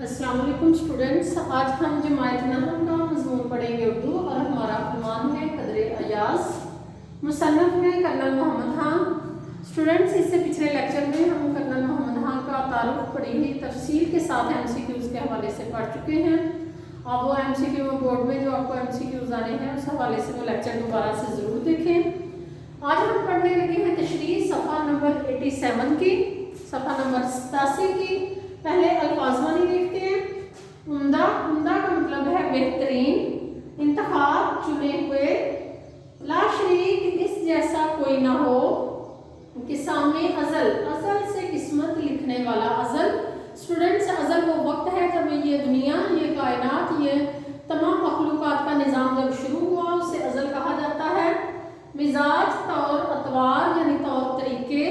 अस्सलाम वालेकुम स्टूडेंट्स, आज हम जमायत नहम का मज़मून पढ़ेंगे उर्दू और हमारा عنوان है कदरे अयाज। मुसन्नफ़ है कर्नल मोहम्मद खान। स्टूडेंट्स, इससे पिछले लेक्चर में हम कर्नल मोहम्मद खान का तारुफ पढ़ी हुई तफसील के साथ MCQs के हवाले से पढ़ चुके हैं। आप वो MCQ बोर्ड में जो आपको MCQs आने हैं उस हवाले से वो लेक्चर दोबारा से ज़रूर देखें। आज हम पढ़ने लगे हैं तशरीह सफ़ा नंबर 87 की, सफ़ा नंबर 87 की। पहले अल्फाज़वानी देखते हैं। उम्दा, उम्दा का मतलब है बेहतरीन, इंतखाब चुने हुए, ला शरीक इस जैसा कोई ना हो, के सामने अज़ल, अज़ल से किस्मत लिखने वाला। अज़ल स्टूडेंट्स, अज़ल वो वक्त है जब ये दुनिया, ये कायनात, ये तमाम मखलूक़ात का निज़ाम जब शुरू हुआ, उसे अज़ल कहा जाता है। मिजाज, तौर, अतवार यानी तौर तरीके।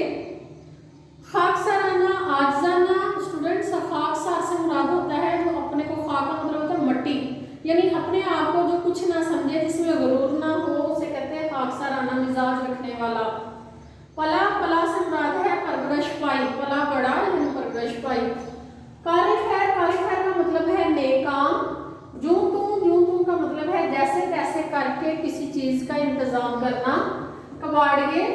खाकसाराना, आजाना। स्टूडेंट्स, खाकसार से मुराद होता है जो अपने को, खाक का मतलब होता है मट्टी, यानी अपने आप को जो कुछ ना समझे, जिसमें गुरूर ना हो, उसे कहते हैं खाकसाराना, मिजाज रखने वाला। पला, पला से मुराद है परवरिश पाई, पला बड़ा यानी परवरिश पाई। कारिफैर, कारिफैर का मतलब है नेकाम। जूं तू का मतलब है जैसे तैसे करके किसी चीज का इंतजाम करना। कबाड़िए,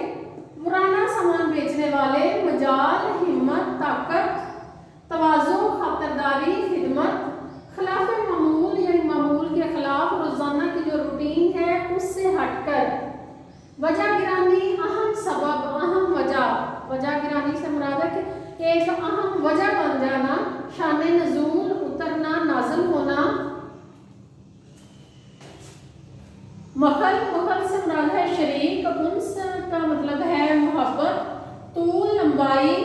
पुराना सामान बेचने वाले। मजाल, हिम्मत, ताकत। तवाज़ु, खातिरदारी, खिदमत। खिलाफ मामूल यानी मामूल के खिलाफ, रोजाना की जो रूटीन है उससे हटकर। वजह गिरानी, अहम सबब, अहम वजह। वजह गिरानी से मुराद है कि एक अहम वजह बन जाना। शाने नजूल, उतरना, नाज़िल होना। मखल, मखल से मुराद है शरीक। उन्स का मतलब है मोहब्बत। तूल, लंबाई।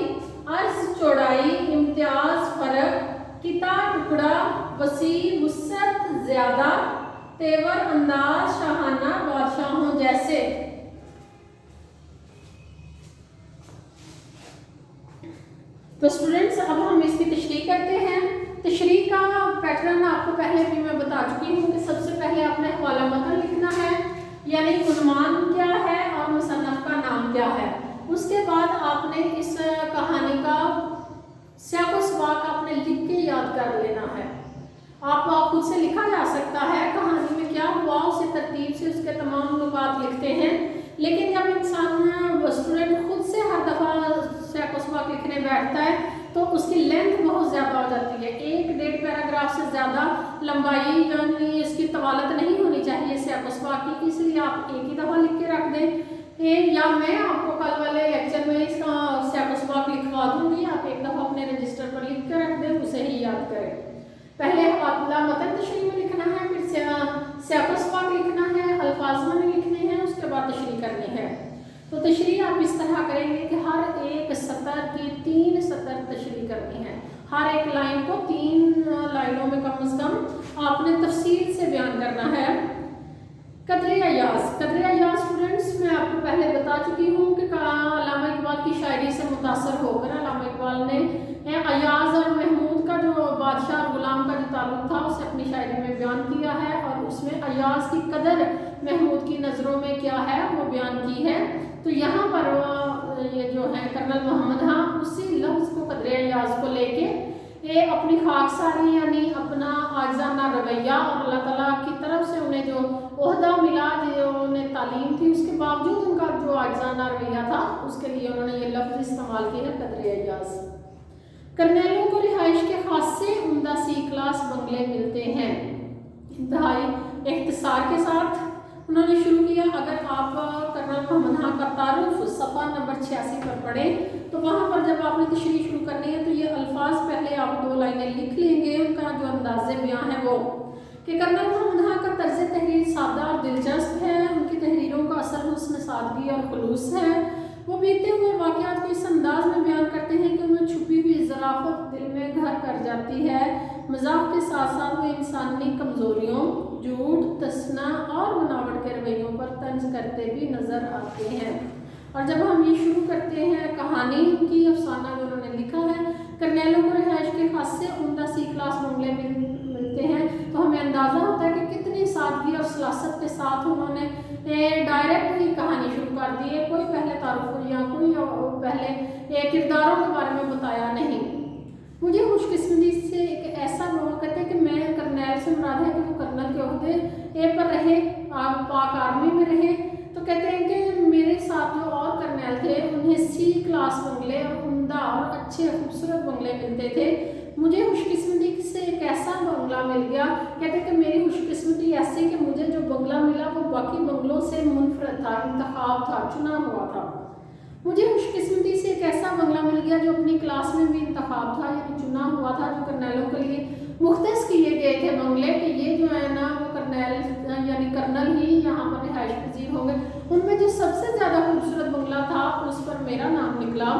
अर्ज, चौड़ाई। इम्तियाज, फर्क। किता, टुकड़ा। वसी, वुसअत, ज्यादा। तेवर, अंदाज, शाहाना, बादशाहों जैसे। तो स्टूडेंट्स, अब हम इसकी तशरीह करते हैं। तशरीह का पैटर्न आपको पहले भी मैं बता चुकी हूँ कि सबसे पहले आपने हवाला मतन लिखना है, यानी उन्वान क्या है और मुसन्नफ का नाम क्या है। उसके बाद आपने इस कहानी का सियाक़ व सबाक़ आपने लिख के याद कर लेना है। आप खुद से लिखा जा सकता है कहानी में क्या हुआ, उसे तरतीब से उसके तमाम नुकात लिखते हैं। लेकिन जब इंसान स्टूडेंट खुद से हर दफ़ा सियाक़ व सबाक़ लिखने बैठता है तो उसकी लेंथ बहुत ज़्यादा हो जाती है। 1-1.5 पैराग्राफ से ज़्यादा लंबाई यानी इसकी तवालत नहीं होनी चाहिए सियाक़ व सबाक़ की, इसलिए आप एक ही दफ़ा लिख के रख दें। या मैं आपको कल वाले लेक्चर में इसका सियाक़ व सबाक़ लिखवा दूँगी, आप एक दफ़ा अपने रजिस्टर पर लिख के रख दें, उसे ही याद करें। पहले आपला मतन तशरीह में लिखना है, फिर सियाक़ व सबाक़ लिखना है, अल्फाज में लिखने हैं, उसके बाद तशरीह करनी है। तो तशरीह आप इस तरह करेंगे कि हर एक सतर की 3 सतर तशरीह करनी है। हर एक लाइन को 3 लाइनों में कम से कम आपने तफसील से बयान करना है। कदरे अयाज, कदरे अयाज स्टूडेंट्स मैं आपको पहले बता चुकी हूँ कि अल्लामा इकबाल की शायरी से मुतासर होकर अल्लामा इकबाल ने अयाज और महमूद का जो बादशाह और गुलाम का जो ताल्लुक था उसे अपनी शायरी में बयान किया है, और उसमें अयाज की कदर महमूद की नज़रों में क्या है वो बयान की है। तो यहाँ पर ये जो है कर्नल मोहम्मद खान उसी लफ्ज़ को, कदरे अयाज को लेके ये अपनी खाकसारी यानी अपना आजाना रवैया और अल्लाह ताला की तरफ से उन्हें जो ओहदा मिला, जो उन्हें तालीम थी, उसके बावजूद उनका जो आजाना रवैया था उसके लिए उन्होंने ये लफ्ज़ इस्तेमाल किया है, कदरे अयाज। कर्नलों को रिहाइश के खासे उम्दा सी क्लास बंगले मिलते हैं। इंतहाई इख्तिसार के साथ उन्होंने शुरू किया। अगर आप कर्नल मोहम्मद खान का तारुफ सफ़ा नंबर 86 पर पढ़ें तो वहाँ पर जब आपने तशरीह शुरू करनी है तो ये अल्फाज पहले आप 2 लाइनें लिख लेंगे। उनका जो अंदाज़े बयां है वो कि कर्नल मोहम्मद खान का तर्ज़ तहरीर सादा और दिलचस्प है। उनकी तहरीरों का असर हुस्न सादगी और खुलूस है। वो बीते हुए वाक़यात को इस अंदाज में बयान करते हैं कि उनमें छुपी हुई ज़राफ़त दिल में घर कर जाती है। मज़ाक के साथ साथ वो इंसानी कमज़ोरियों, झूठ, तसना और बनावट के रवैयों पर तंज करते भी नज़र आते हैं। और जब हम ये शुरू करते हैं कहानी की, अफसाना जो उन्होंने लिखा है, कर्नलों को रिहाइश के खासे उम्दा सी क्लास बंगले मिलते हैं, तो हमें अंदाज़ा होता है कि कितनी सादगी और सलासत के साथ उन्होंने डायरेक्ट ही कहानी शुरू कर दी है। कोई पहले तारुफ या कोई पहले किरदारों के बारे में बताया नहीं। मुझे खुशकिस्मती से एक ऐसा ओहदे पर रहे, पाक आर्मी में रहे। तो कहते हैं कि मेरे साथ जो और करनैल थे उन्हें सी क्लास बंगले और उम्दा और अच्छे खूबसूरत बंगले मिलते थे। मुझे खुशकिस्मती से एक ऐसा बंगला मिल गया, कहते हैं कि मेरी खुशकिस्मती ऐसी कि मुझे जो बंगला मिला वो बाकी बंगलों से मुनफरद था, इंतखाब था, चुना हुआ था। मुझे खुशकिस्मती से एक ऐसा बंगला मिल गया जो अपनी क्लास में भी इंतखाब था, यानी चुना हुआ था, जो करनैलों के लिए मुख्तस किए गए थे बंगले कि ये जो है ना वो करनैल यानी कर्नल ही यहाँ पर रिहाइश पजीर होंगे। उनमें जो सबसे ज़्यादा खूबसूरत बंगला था उस पर मेरा नाम निकला।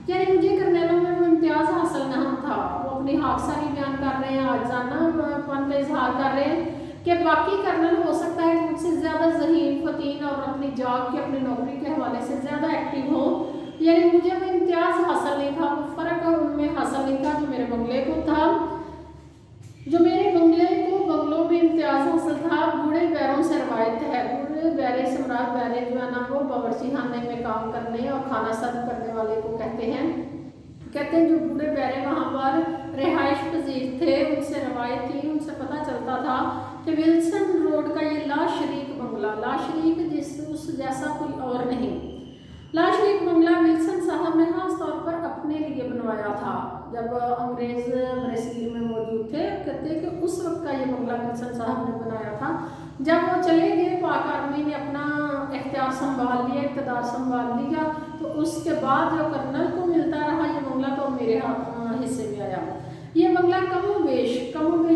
यानी मुझे करनैलों में वो इम्तियाज़ हासिल नहीं था। वो अपनी हादसारी बयान कर रहे हैं, आजानापन का इजहार कर रहे हैं कि बाकी कर्नल हो सकता है मुझसे ज़्यादा ज़हीन फतीन और अपनी जॉब की अपनी नौकरी के हवाले से ज़्यादा एक्टिव हो, यानी मुझे वो इम्तियाज़ हासिल नहीं था, वो फ़र्क उनमें हासिल नहीं था जो मेरे बंगले को था। जो मेरे बंगले को बंगलों में इम्तियाज़ हासिल था, बूढ़े बैरों से रवायत है। बूढ़े बैरे सम्राट बैरे जो है ना वो बावर्ची खाने में काम करने और खाना सर्व करने वाले को कहते हैं। कहते हैं जो बूढ़े बैरे वहाँ पर रिहाइश पजीर थे उनसे रवायत थी, उनसे पता चलता था कि विल्सन रोड का ये लाशरीक बंगला, लाशरीक जिस उस जैसा कोई और नहीं, लाशरीक बंगला विल्सन साहब ने खास तौर पर अपने लिए बनवाया था जब अंग्रेज़ ब्राज़ील में मौजूद थे। कहते हैं कि उस वक्त का ये बंगला विल्सन साहब ने बनाया था। जब वो चले गए, पाक आर्मी ने अपना इख्तियार संभाल लिया, इक़्तिदार संभाल लिया, तो उसके बाद जो कर्नल को मिलता रहा ये बंगला तो मेरे हिस्से में आया। ये बंगला कम बेश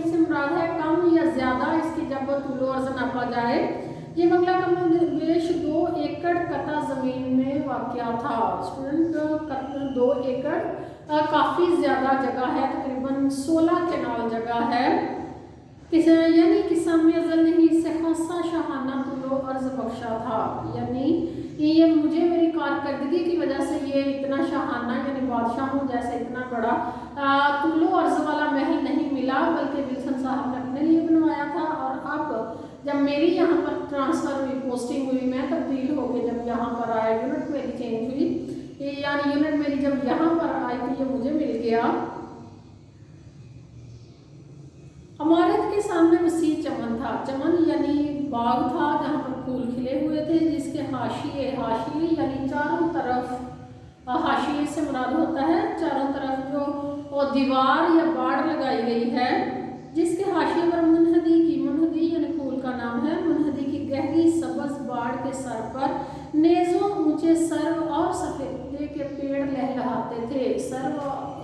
से मुराद है कम या ज़्यादा, इसकी जब तुलो अर्ज़ नापा जाए। ये बंगला कम बेश 2 एकड़ कता ज़मीन में वाक़या था। स्टूडेंट 2 एकड़ काफ़ी ज़्यादा जगह है, तकरीबन 16 केनाल जगह है। यानी किसान अज़ल ने ही इसे खासा शाहाना तुलो अर्ज़ बख्शा था, यानी ये मुझे मेरी कारकर्दगी की वजह से ये इतना शाहाना यानी बादशाहों जैसे इतना बड़ा तुलो अर्ज़ वाला महल नहीं मिला, बल्कि विल्सन साहब ने अपने लिए बनवाया था। और अब जब मेरी यहाँ पर ट्रांसफ़र हुई, पोस्टिंग हुई, मैं तब्दील होकर जब यहाँ पर आया, यूनिट मेरी चेंज हुई, यानी यूनिट मेरी जब यहाँ पर आई तो ये मुझे मिल गया। इमारत के सामने वसी चमन था, चमन यानी बाग था जहाँ पर फूल खिले हुए थे, जिसके हाशिए यानी चारों तरफ, हाशिए से मुराद होता है चारों तरफ जो दीवार या बाड़ लगाई गई है, जिसके हाशिए पर मुनहदी यानी फूल का नाम है, मुनहदी की गहरी सबज बाड़ के सर पर नेज़ों ऊंचे सर्व और सफ़ेदे के पेड़ लहलहाते थे। सर्व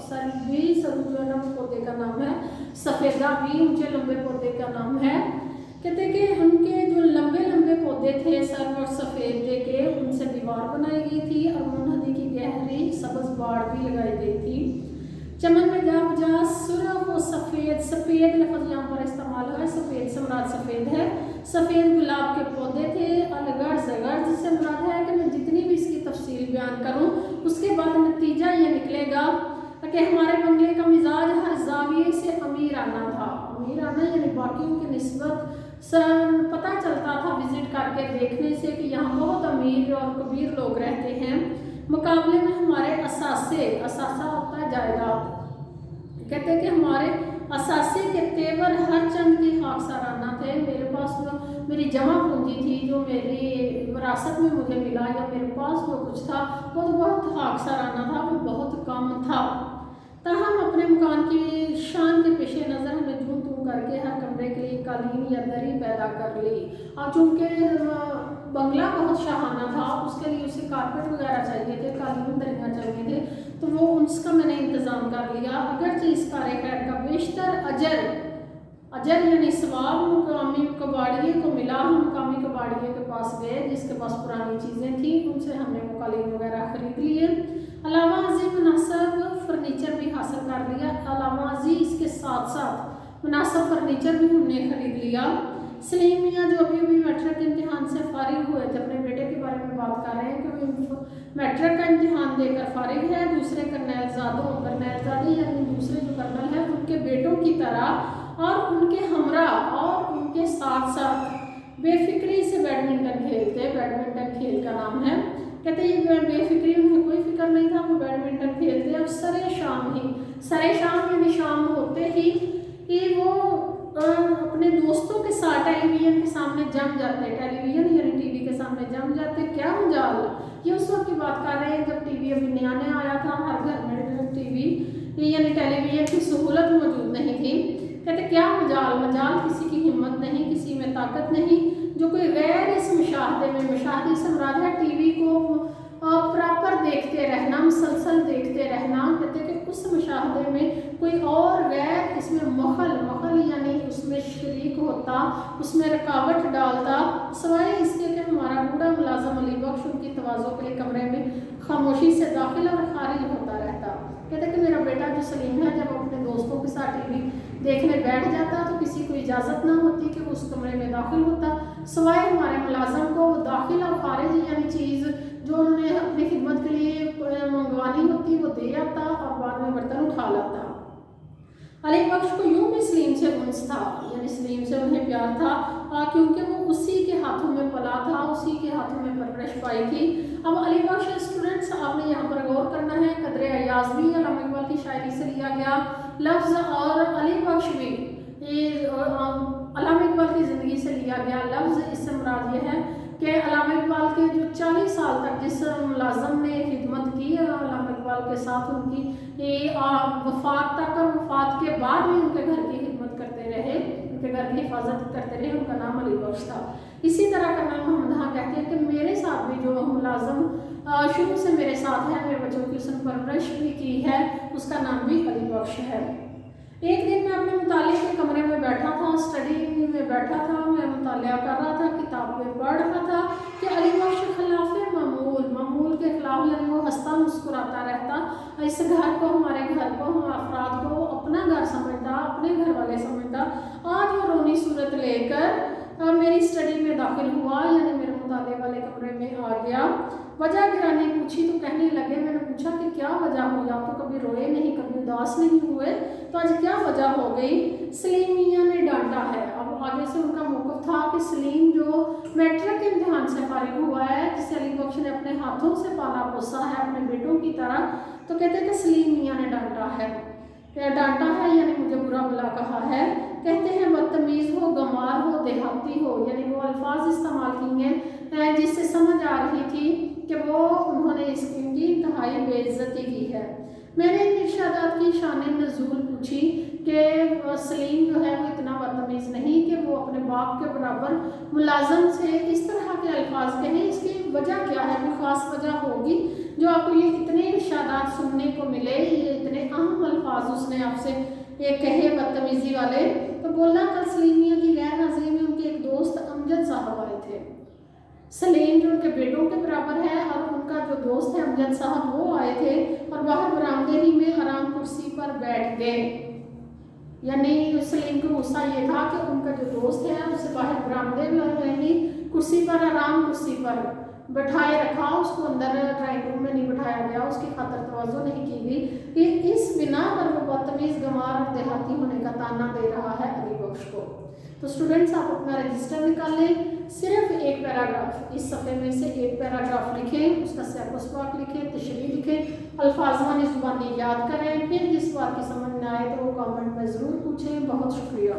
जो है पौधे का नाम है, सफ़ेदा भी ऊंचे लंबे पौधे का नाम है। कहते हैं कि उनके जो लंबे लंबे पौधे थे सर्व और सफ़ेदे के, उनसे दीवार बनाई गई थी और मुनहदी की गहरी सबज बाड़ भी लगाई गई थी। चमन में जा बजा सुरख और सफ़ेद लफ्ज़ यहाँ पर इस्तेमाल हुआ है, सफ़ेद से मुराद सफ़ेद है। सफ़ेद गुलाब के पौधे थे, अलगर्ज से मुराद है कि मैं जितनी भी इसकी तफसील बयान करूँ उसके बाद नतीजा ये निकलेगा कि हमारे बंगले का मिजाज हर जाविये से अमीराना था। अमीराना यानी बाकियों की निस्बत पता चलता था विज़िट करके देखने से कि यहाँ बहुत अमीर और कबीर लोग रहते हैं। मुकाबले में हमारे असासा होता है जायदाद, कहते हैं कि हमारे असासे के तेवर हर चंद की खाकसाराना थे। मेरे पास जो मेरी जमा पूंजी थी, जो मेरी विरासत में मुझे मिला या मेरे पास जो कुछ था वो तो बहुत खाकसाराना था, वो बहुत कम था। ताहम अपने मकान की शान के पेश नज़र हमने जूं तूं करके हर कमरे के लिए कालीन या दरी पैदा कर ली। और चूँकि बंगला बहुत शाहाना था, उसके लिए उसे कारपेट वगैरह चाहिए थे, कालीन दरियाँ चाहिए थे, तो वो उसका मैंने इंतज़ाम कर लिया। अगरचे इस कार्यक्रम का बेशतर अजर यानी सवाब मुकामी कबाड़िए को मिला। हम मुकामी कबाड़िए के पास गए जिसके पास पुरानी चीज़ें थी, उनसे हमने वो कालीन वगैरह ख़रीद लिए। अलावा अजी मुनासिब फर्नीचर भी हासिल कर लिया। अलावा अजी इसके साथ साथ मुनासिब फर्नीचर भी हमने ख़रीद लिया। सलीम मियाँ जो अभी मैट्रिक इम्तिहान से फारिग हुए थे, अपने बेटे के बारे में बात कर रहे हैं कि वो मैट्रिक का इम्तिहान देकर फारिग है। दूसरे करनैलजादे यानी दूसरे जो कर्नल हैं उनके बेटों की तरह और उनके हमरा और उनके साथ साथ बेफिक्री से बैडमिंटन खेलते। बैडमिंटन खेल का नाम है, कहते ये बेफिक्री, उन्हें कोई फिक्र नहीं था, वो बैडमिंटन खेलते और सरे शाम यानी शाम होते ही कि वो अपने दोस्तों के साथ सामने जम जाते, टेलीविज़न यानी टीवी के सामने जम जाते। क्या मजाल, ये उस वक्त की बात कर रहे हैं जब टीवी अभी नया नया आया था, हर घर में टीवी यानी टेलीविज़न की सहूलत मौजूद नहीं थी। कहते क्या मजाल, मजाल किसी की हिम्मत नहीं, किसी में ताकत नहीं जो कोई गैर इस मुशाहदे में, मुशाहदे से मुराद है टीवी को प्रॉपर देखते रहना, मुसलसल देखते रहना। कहते कि उस मुशाहदे में कोई और गैर इसमें मखल यानी उसमें शरीक होता, उसमें रुकावट डालता, सिवाय इसके कि हमारा बूढ़ा मुलाजम अली बख्श उनकी तवाज़ो के लिए कमरे में खामोशी से दाखिल और खारिज होता रहता। कहते कि मेरा बेटा जो सलीम है जब अपने दोस्तों के साथ टीवी देखने बैठ जाता तो किसी को इजाज़त ना होती कि वो उस कमरे में दाखिल होता, सिवाय हमारे मुलाजम को दाखिल और खारिज यानी चीज़ जो उन्होंने अपनी खिदमत के लिए मंगवानी होती वो दे आता और बाद में बर्तन उठा लाता। अली बख्श को यूँ भी सलीम से उन्स था, यानी सलीम से उन्हें प्यार था, क्योंकि वो उसी के हाथों में पला था, उसी के हाथों में परवरिश पाई थी। अब अली बख्श स्टूडेंट्स आपने यहाँ पर गौर करना है, कदर अयाज भी अल्लामा इकबाल की शायरी से लिया गया लफ्ज़ और अली बख्श भी अल्लामा इकबाल की ज़िंदगी से लिया गया लफ्ज़। इससे मुराद ये है कि अल्लामा इकबाल के जो 40 साल तक जिस मुलाजम ने खिदमत की अल्लामा इकबाल के साथ, उनकी वफ़ात तक और वफ़ात के बाद भी उनके घर की खिदमत करते रहे, उनके घर की हिफाजत करते रहे, उनका नाम अली बख्श था। इसी तरह कर्नल मोहम्मद हाँ कहते हैं कि मेरे साथ भी जो मुलाजम शुरू से मेरे साथ है, मेरे बच्चों की उसने परवरिश भी की है, उसका नाम भी अली बख्श है। एक दिन मैं अपने मुताले के कमरे में बैठा था, स्टडी में बैठा था, मैं मुताला कर रहा था, किताब में पढ़ रहा था कि अली बख्श खिलाफ मामूल के खिलाफ यानी वो हंसता मुस्कुराता रहता, इस घर को, हमारे घर को, हम अफराद को अपना घर समझता, अपने घर वाले समझता। आज वो रोनी सूरत लेकर मेरी स्टडी में दाखिल हुआ, यानी मेरे मुताले वाले कमरे में आ गया। वजह गिरानी पूछी तो कहने लगे, मैंने पूछा कि क्या वजह हुई, आप तो कभी रोए नहीं, कभी उदास नहीं हुए, तो आज क्या वजह हो गई? सलीम मियाँ ने डांटा है। अब आगे से उनका मौक़िफ़ था कि सलीम जो मैट्रिक के इम्तिहान से फारिग हुआ है, जिसे अली बख्श ने अपने हाथों से पाला पोसा है अपने बेटों की तरह, तो कहते हैं कि सलीम मियाँ ने डांटा है यानी मुझे बुरा भला कहा है। कहते हैं बदतमीज़ हो, गंवार हो, देहाती हो, यानी वो अल्फाज इस्तेमाल किए हैं जिससे समझ आ रही थी कि वो उन्होंने इनकी इंतहाई बेइज्जती की है। मैंने इन इरशादात की शान नज़ूल पूछी कि सलीम जो है वो इतना बदतमीज़ नहीं कि वो अपने बाप के बराबर मुलाजम से इस तरह के अल्फाज कहें, इसकी वजह क्या है? कोई ख़ास वजह होगी जो आपको ये इतने इरशादात सुनने को मिले, ये इतने अहम अल्फाज उसने आपसे ये कहे बदतमीज़ी वाले। तो बोलना कल सलीम मियाँ की गैर हाजिरी में उनके एक दोस्त अमजद साहब आए थे। सलीम जो उनके बेटों के बराबर है और उनका जो दोस्त है अमजद साहब वो आए थे और बाहर बरामदे ही में आराम कुर्सी पर बैठ गए। यानी सलीम को गुस्सा ये था कि उनका जो दोस्त है उसे बाहर बरामदे में यानी कुर्सी पर, आराम कुर्सी पर बैठाए रखा, उसको अंदर ड्राइंग रूम में नहीं बैठाया गया, उसकी खातर तवज्जो नहीं की गई। ये इस बिना पर वो बदतमीज़, गंवार और देहाती होने का ताना दे रहा है अली बख्श को। तो स्टूडेंट्स आप अपना रजिस्टर निकाल लें, सिर्फ एक पैराग्राफ इस सफ़े में से एक पैराग्राफ लिखें, उसका सैकोस्पाक लिखें, तशरीह लिखें, अल्फाज़ ज़ुबानी याद करें, फिर जिस बात की समझ में आए तो वो कमेंट में ज़रूर पूछें। बहुत शुक्रिया।